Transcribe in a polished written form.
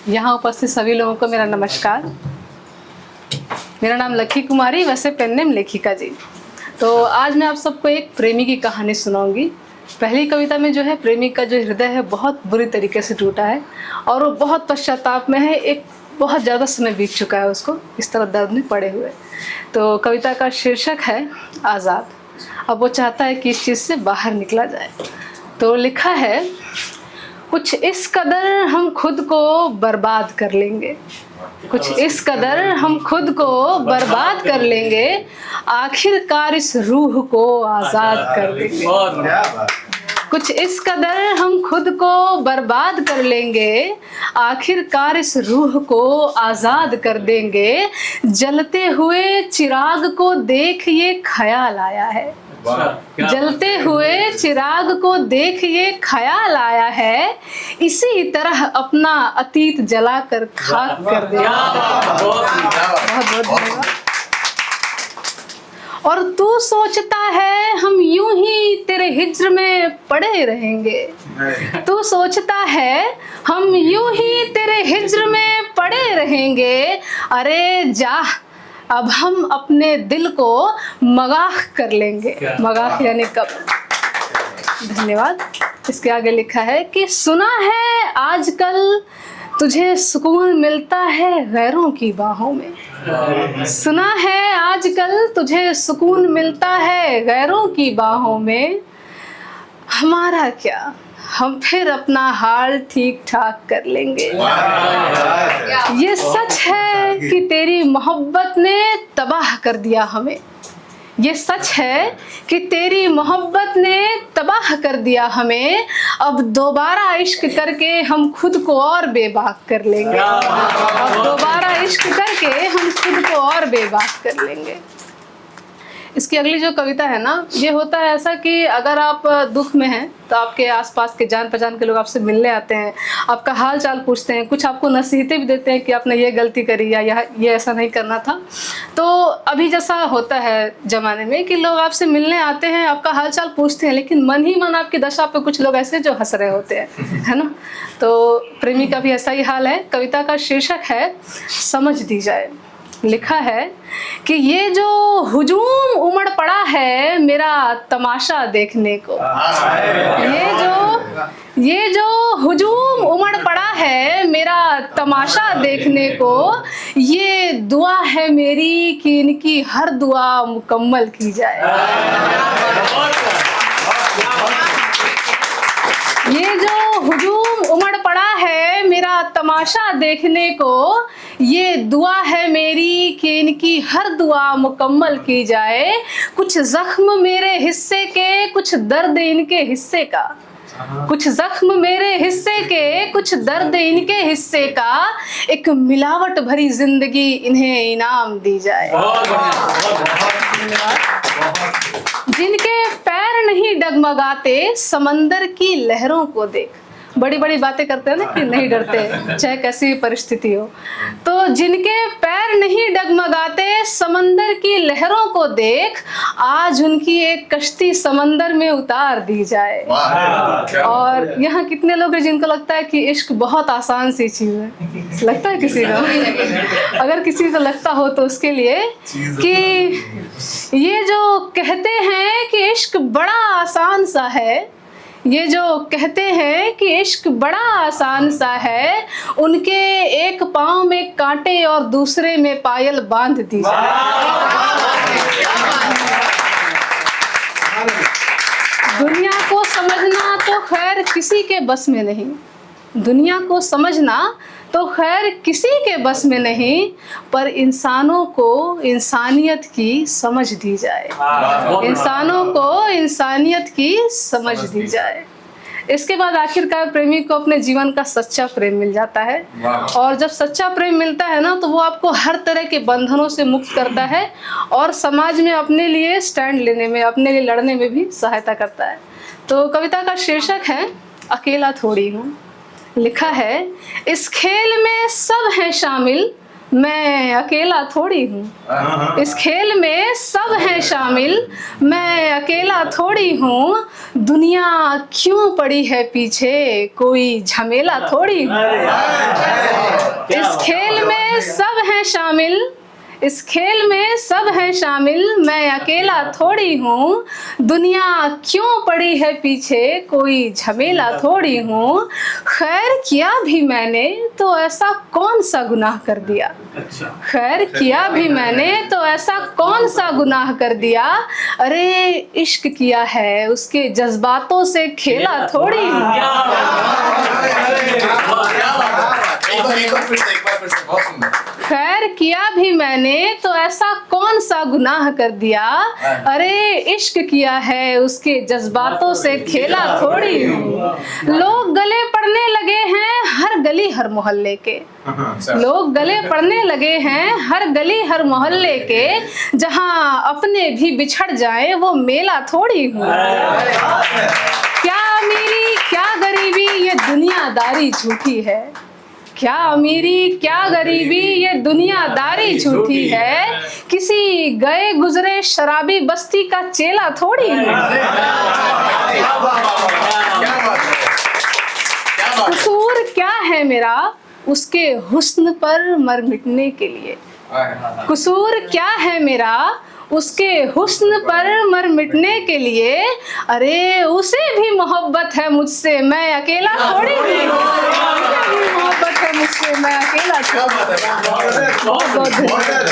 यहाँ उपस्थित सभी लोगों को मेरा नमस्कार। मेरा नाम लकी कुमारी, वैसे पेन नेम लेखिका जी। तो आज मैं आप सबको एक प्रेमी की कहानी सुनाऊंगी। पहली कविता में जो है प्रेमी का जो हृदय है बहुत बुरी तरीके से टूटा है और वो बहुत पश्चाताप में है। एक बहुत ज़्यादा समय बीत चुका है उसको इस तरह दर्द में पड़े हुए। तो कविता का शीर्षक है आज़ाद। अब वो चाहता है कि इस चीज़ से बाहर निकला जाए। तो लिखा है, कुछ इस कदर हम खुद को बर्बाद कर लेंगे, कुछ इस कदर हम खुद को बर्बाद कर लेंगे, आखिरकार इस रूह को आज़ाद कर देंगे। कुछ इस कदर हम खुद को बर्बाद कर लेंगे, आखिरकार इस रूह को आज़ाद कर देंगे। जलते हुए चिराग को देख ये ख्याल आया है, जलते हुए चिराग को देख ये ख्याल आया है, इसी तरह अपना अतीत जलाकर खाक कर दिया। बहुत बहुत धन्यवाद। और तू सोचता है हम यूं ही तेरे हिज्र में पड़े रहेंगे, तू सोचता है हम यूं ही तेरे हिज्र में पड़े रहेंगे। अरे जा, अब हम अपने दिल को मगाह कर लेंगे। मगाह यानी कब। धन्यवाद। इसके आगे लिखा है कि सुना है आजकल तुझे सुकून मिलता है गैरों की बाहों में, सुना है आजकल तुझे सुकून मिलता है गैरों की बाहों में। हमारा क्या, हम फिर अपना हाल ठीक ठाक कर लेंगे। ये सच है कि तेरी मोहब्बत ने तबाह कर दिया हमें, ये सच है कि तेरी मोहब्बत ने तबाह कर दिया हमें। अब दोबारा इश्क करके हम खुद को और बेबाक कर लेंगे, अब दोबारा इश्क करके हम खुद को और बेबाक कर लेंगे। इसकी अगली जो कविता है ना, ये होता है ऐसा कि अगर आप दुख में हैं तो आपके आसपास के जान पहचान के लोग आपसे मिलने आते हैं, आपका हाल चाल पूछते हैं, कुछ आपको नसीहतें भी देते हैं कि आपने ये गलती करी या ये ऐसा नहीं करना था। तो अभी जैसा होता है ज़माने में कि लोग आपसे मिलने आते हैं, आपका हाल चाल पूछते हैं, लेकिन मन ही मन आपकी दशा पे कुछ लोग ऐसे जो हंस रहे होते हैं, है ना। तो प्रेमी का भी ऐसा ही हाल है। कविता का शीर्षक है समझ दी जाए। लिखा है कि ये जो हुजूम उमड़ पड़ा है मेरा तमाशा देखने को, ये जो हुजूम उमड़ पड़ा है मेरा तमाशा देखने को, ये दुआ है मेरी कि इनकी हर दुआ मुकम्मल की जाए। ये जो हुजूम उमड़ पड़ा है मेरा तमाशा देखने को, ये दुआ है मेरी कि इनकी हर दुआ मुकम्मल की जाए। कुछ जख्म मेरे हिस्से के, कुछ दर्द इनके हिस्से का, कुछ जख्म मेरे हिस्से के, कुछ दर्द इनके हिस्से का, एक मिलावट भरी जिंदगी इन्हें इनाम दी जाए। जिनके पैर नहीं डगमगाते समंदर की लहरों को देख, बड़ी बड़ी बातें करते हैं ना कि नहीं डरते चाहे कैसी भी परिस्थिति हो। तो जिनके पैर नहीं डगमगाते समंदर की लहरों को देख, आज उनकी एक कश्ती समंदर में उतार दी जाए। और यहाँ कितने लोग हैं जिनको लगता है कि इश्क बहुत आसान सी चीज़ है? लगता है किसी को? अगर किसी को लगता हो तो उसके लिए कि ये जो कहते हैं कि इश्क बड़ा आसान सा है, ये जो कहते हैं कि इश्क बड़ा आसान सा है, उनके एक पाँव में कांटे और दूसरे में पायल बांध दी जाए। दुनिया को समझना तो खैर किसी के बस में नहीं, दुनिया को समझना तो खैर किसी के बस में नहीं, पर इंसानों को इंसानियत की समझ दी जाए, इंसानों को इंसानियत की समझ दी जाए। इसके बाद आखिरकार प्रेमी को अपने जीवन का सच्चा प्रेम मिल जाता है। और जब सच्चा प्रेम मिलता है ना, तो वो आपको हर तरह के बंधनों से मुक्त करता है और समाज में अपने लिए स्टैंड लेने में, अपने लिए लड़ने में भी सहायता करता है। तो कविता का शीर्षक है अकेला थोड़ी हूँ। लिखा है, इस खेल में सब हैं शामिल, मैं अकेला थोड़ी हूँ। इस खेल में सब हैं शामिल, मैं अकेला थोड़ी हूँ। दुनिया क्यों पड़ी है पीछे, कोई झमेला थोड़ी हूँ। इस खेल में सब हैं शामिल, इस खेल में सब हैं शामिल, मैं अकेला थोड़ी हूँ। दुनिया क्यों पड़ी है पीछे, कोई झमेला थोड़ी हूँ। खैर किया भी मैंने तो ऐसा कौन सा गुनाह कर दिया, खैर किया भी मैंने तो ऐसा कौन सा गुनाह कर दिया। अरे इश्क किया है उसके जज्बातों से खेला थोड़ी हूँ। खैर किया भी मैंने तो ऐसा कौन सा गुनाह कर दिया। अरे इश्क किया है उसके जज्बातों से खेला थोड़ी हूँ। लोग गले पड़ने लगे हैं हर गली हर मोहल्ले के, लोग गले पड़ने लगे हैं हर गली हर मोहल्ले के। जहाँ अपने भी बिछड़ जाए वो मेला थोड़ी हूँ। क्या अमीरी क्या गरीबी ये दुनियादारी झूठी है, क्या अमीरी क्या गरीबी ये दुनियादारी झूठी है। किसी गए गुजरे शराबी बस्ती का चेला थोड़ी हूँ। कसूर क्या है मेरा उसके हुस्न पर मर मिटने के लिए, कसूर क्या है मेरा उसके हुस्न पर मर मिटने के लिए। अरे उसे भी मोहब्बत है मुझसे मैं अकेला थोड़ी हूँ, उसे भी मोहब्बत है मुझसे मैं अकेला थोड़ी हूँ। बहुत बहुत धन्यवाद।